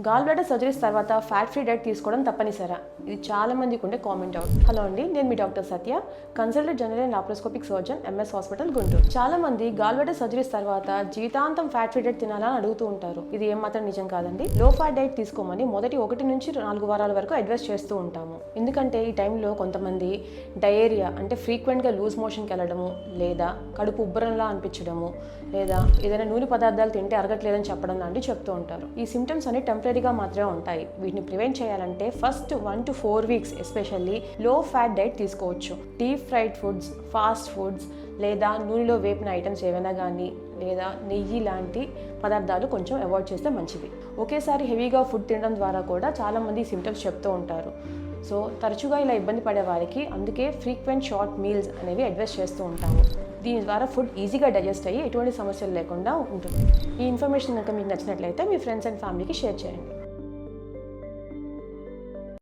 Gall bladder surgeries తర్వాత fat free diet తీసుకోవడం తప్పనిసరా? ఇది చాలా మందికి ఉండే కామెంట్ అవుట్. హలో అండి, నేను మీ doctor Satya, consultant general and laparoscopic surgeon, MS hospital, Guntur. చాలా మంది గాల్ బ్లాడర్ సర్జరీస్ తర్వాత జీవితాంతం ఫ్యాట్ ఫ్రీ డైట్ తినాలని అడుగుతూ ఉంటారు. ఇది ఏమాత్రం నిజం కాదండి. లో ఫ్యాట్ డైట్ తీసుకోమని మొదటి 1 నుంచి 4 వారాల వరకు అడ్వైస్ చేస్తూ ఉంటాము. ఎందుకంటే ఈ టైంలో కొంతమంది డయేరియా అంటే ఫ్రీక్వెంట్గా లూజ్ మోషన్కి వెళ్ళడము, లేదా కడుపు ఉబ్బరంలా అనిపించడము, లేదా ఏదైనా నూనె పదార్థాలు తింటే అరగట్లేదని చెప్పడం లాంటివి చెప్తూ ఉంటారు. ఈ సిమ్టమ్స్ అన్ని టెంపరీగా మాత్రమే ఉంటాయి. వీటిని ప్రివెంట్ చేయాలంటే ఫస్ట్ 1 to 4 వీక్స్ ఎస్పెషల్లీ లో ఫ్యాట్ డైట్ తీసుకోవచ్చు. Deep fried foods, fast foods, లేదా నూనెలో వేపిన ఐటమ్స్ ఏవైనా కానీ, లేదా నెయ్యి లాంటి పదార్థాలు కొంచెం అవాయిడ్ చేస్తే మంచిది. ఒకేసారి హెవీగా ఫుడ్ తినడం ద్వారా కూడా చాలామంది సిమ్టమ్స్ చెప్తూ ఉంటారు. సో తరచుగా ఇలా ఇబ్బంది పడే వారికి అందుకే ఫ్రీక్వెంట్ షార్ట్ మీల్స్ అనేవి అడ్వైస్ చేస్తూ ఉంటాము. దీని ద్వారా ఫుడ్ ఈజీగా డైజెస్ట్ అయ్యి ఎటువంటి సమస్యలు లేకుండా ఉంటుంది. ఈ ఇన్ఫర్మేషన్ కనుక మీకు నచ్చినట్లయితే మీ ఫ్రెండ్స్ అండ్ ఫ్యామిలీకి షేర్ చేయండి.